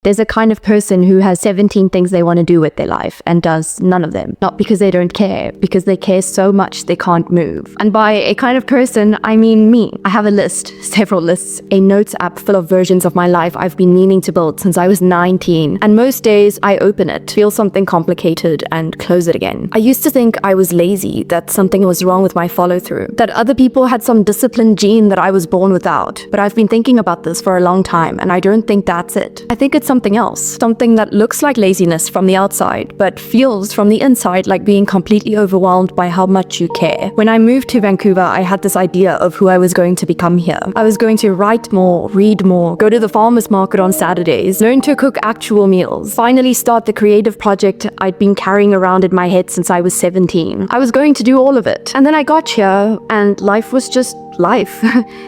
There's a kind of person who has 17 things they want to do with their life and does none of them. Not because they don't care, because they care so much they can't move. And by a kind of person, I mean me. I have a list, several lists, a notes app full of versions of my life I've been meaning to build since I was 19. And most days I open it, feel something complicated, and close it again. I used to think I was lazy, that something was wrong with my follow-through, that other people had some discipline gene that I was born without. But I've been thinking about this for a long time, and I don't think that's it. I think it's something else, something that looks like laziness from the outside, but feels from the inside like being completely overwhelmed by how much you care. When I moved to Vancouver, I had this idea of who I was going to become here. I was going to write more, read more, go to the farmers market on Saturdays, learn to cook actual meals, finally start the creative project I'd been carrying around in my head since I was 17. I was going to do all of it. And then I got here, and life was just life.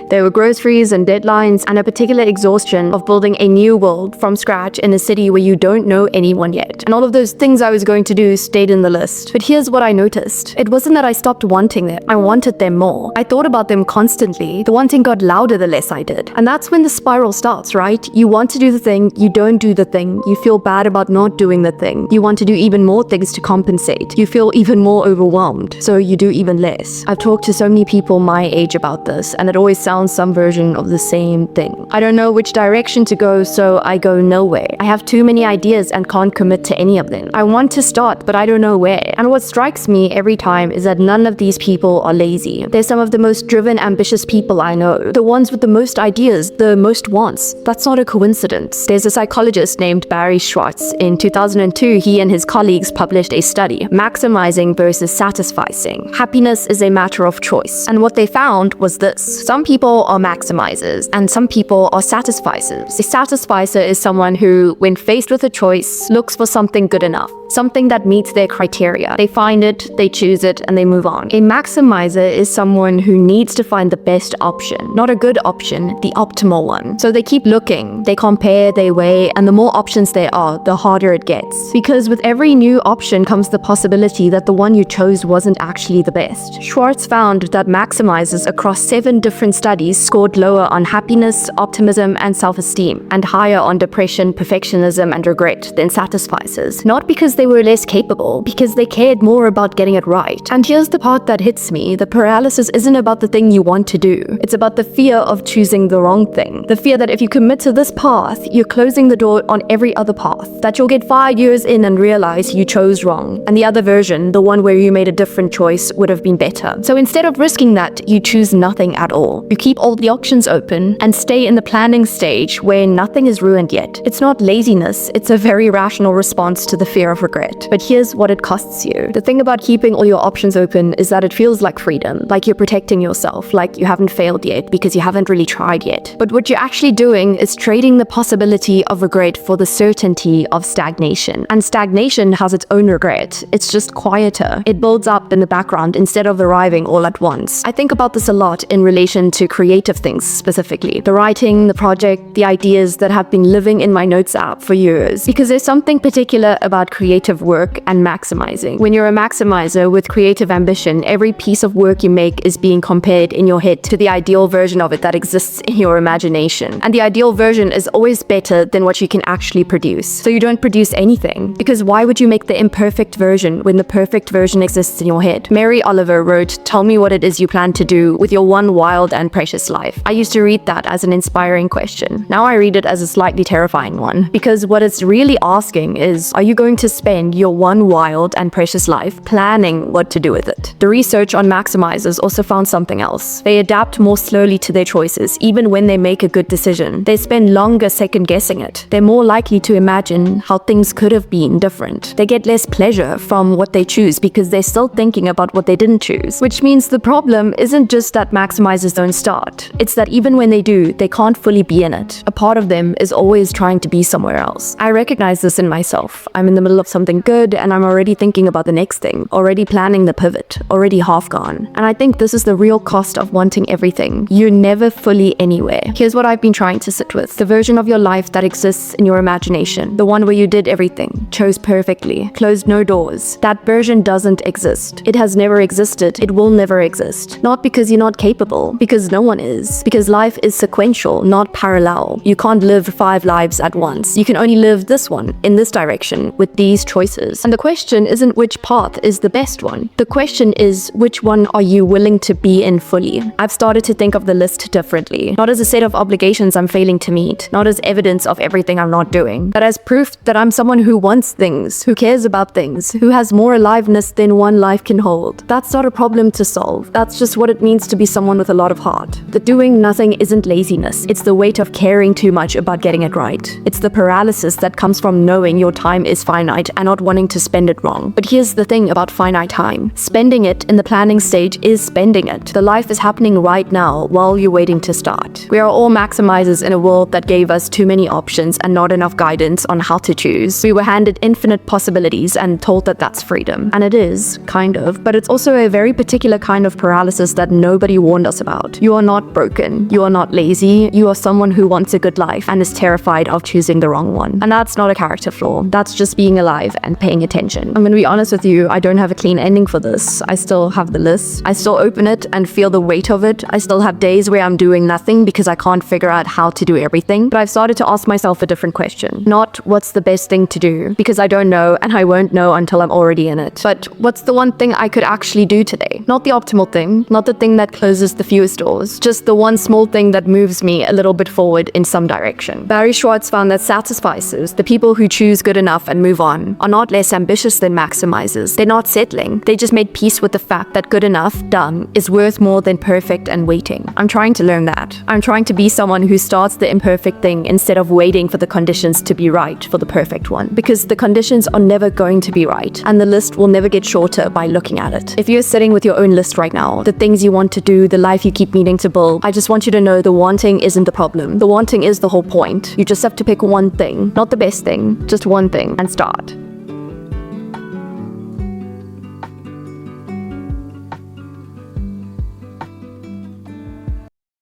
There were groceries and deadlines and a particular exhaustion of building a new world from scratch in a city where you don't know anyone yet. And all of those things I was going to do stayed in the list. But here's what I noticed. It wasn't that I stopped wanting them. I wanted them more. I thought about them constantly. The wanting got louder the less I did. And that's when the spiral starts, right? You want to do the thing, you don't do the thing, you feel bad about not doing the thing. You want to do even more things to compensate. You feel even more overwhelmed, so you do even less. I've talked to so many people my age about this, and it always sounds some version of the same thing. I don't know which direction to go, so I go nowhere. I have too many ideas and can't commit to any of them. I want to start, but I don't know where. And what strikes me every time is that none of these people are lazy. They're some of the most driven, ambitious people I know. The ones with the most ideas, the most wants. That's not a coincidence. There's a psychologist named Barry Schwartz. In 2002, he and his colleagues published a study, Maximizing versus Satisficing. Happiness is a matter of choice. And what they found was this. Some people are maximizers and some people are satisficers. A satisficer is someone who, when faced with a choice, looks for something good enough, something that meets their criteria. They find it, they choose it, and they move on. A maximizer is someone who needs to find the best option, not a good option, the optimal one. So they keep looking, they compare, they weigh, and the more options there are, the harder it gets. Because with every new option comes the possibility that the one you chose wasn't actually the best. Schwartz found that maximizers across 7 different studies scored lower on happiness, optimism, and self-esteem, and higher on depression, perfectionism, and regret than satisficers. Not because they were less capable, because they cared more about getting it right. And here's the part that hits me. The paralysis isn't about the thing you want to do. It's about the fear of choosing the wrong thing. The fear that if you commit to this path, you're closing the door on every other path. That you'll get 5 years in and realize you chose wrong. And the other version, the one where you made a different choice, would have been better. So instead of risking that, you choose nothing at all. You keep all the options open and stay in the planning stage where nothing is ruined yet. It's not laziness, it's a very rational response to the fear of regret. But here's what it costs you. The thing about keeping all your options open is that it feels like freedom, like you're protecting yourself, like you haven't failed yet because you haven't really tried yet. But what you're actually doing is trading the possibility of regret for the certainty of stagnation. And stagnation has its own regret. It's just quieter. It builds up in the background instead of arriving all at once. I think about this a lot in relation to creative things specifically. The writing, the project, the ideas that have been living in my notes app for years. Because there's something particular about creative work and maximizing. When you're a maximizer with creative ambition, every piece of work you make is being compared in your head to the ideal version of it that exists in your imagination. And the ideal version is always better than what you can actually produce. So you don't produce anything. Because why would you make the imperfect version when the perfect version exists in your head? Mary Oliver wrote, "Tell me what it is you plan to do with your one wild and precious life." I used to read that as an inspiring question. Now I read it as a slightly terrifying one. Because what it's really asking is, are you going to spend your one wild and precious life planning what to do with it? The research on maximizers also found something else. They adapt more slowly to their choices, even when they make a good decision. They spend longer second guessing it. They're more likely to imagine how things could have been different. They get less pleasure from what they choose because they're still thinking about what they didn't choose. Which means the problem isn't just that maximizers don't start. It's that even when they do, they can't fully be in it. A part of them is always trying to be somewhere else. I recognize this in myself. I'm in the middle of something good and I'm already thinking about the next thing, already planning the pivot, already half gone. And I think this is the real cost of wanting everything. You're never fully anywhere. Here's what I've been trying to sit with. The version of your life that exists in your imagination. The one where you did everything, chose perfectly, closed no doors. That version doesn't exist. It has never existed. It will never exist. Not because you're not capable, because no one is. Because life is sequential, not parallel. You can't live 5 lives at once. You can only live this one, in this direction, with these choices. And the question isn't which path is the best one. The question is, which one are you willing to be in fully? I've started to think of the list differently. Not as a set of obligations I'm failing to meet, not as evidence of everything I'm not doing, but as proof that I'm someone who wants things, who cares about things, who has more aliveness than one life can hold. That's not a problem to solve. That's just what it means to be someone with a lot of heart. The doing nothing isn't laziness. It's the weight of caring too much about getting it right. It's the paralysis that comes from knowing your time is finite and not wanting to spend it wrong. But here's the thing about finite time. Spending it in the planning stage is spending it. The life is happening right now while you're waiting to start. We are all maximizers in a world that gave us too many options and not enough guidance on how to choose. We were handed infinite possibilities and told that that's freedom. And it is, kind of, but it's also a very particular kind of paralysis that nobody warned us about. You are not broken. You are not lazy. You are someone who wants a good life and is terrified of choosing the wrong one. And that's not a character flaw. That's just being alive and paying attention. I'm gonna be honest with you, I don't have a clean ending for this. I still have the list. I still open it and feel the weight of it. I still have days where I'm doing nothing because I can't figure out how to do everything. But I've started to ask myself a different question. Not what's the best thing to do, because I don't know and I won't know until I'm already in it. But what's the one thing I could actually do today? Not the optimal thing, not the thing that closes the fewest doors, just the one small thing that moves me a little bit forward in some direction. Barry Schwartz found that satisficers, the people who choose good enough and move on, are not less ambitious than maximizers. They're not settling. They just made peace with the fact that good enough, done, is worth more than perfect and waiting. I'm trying to learn that. I'm trying to be someone who starts the imperfect thing instead of waiting for the conditions to be right for the perfect one. Because the conditions are never going to be right, and the list will never get shorter by looking at it. If you're sitting with your own list right now, the things you want to do, the life you keep needing to build, I just want you to know the wanting isn't the problem. The wanting is the whole point. You just have to pick one thing, not the best thing, just one thing, and start.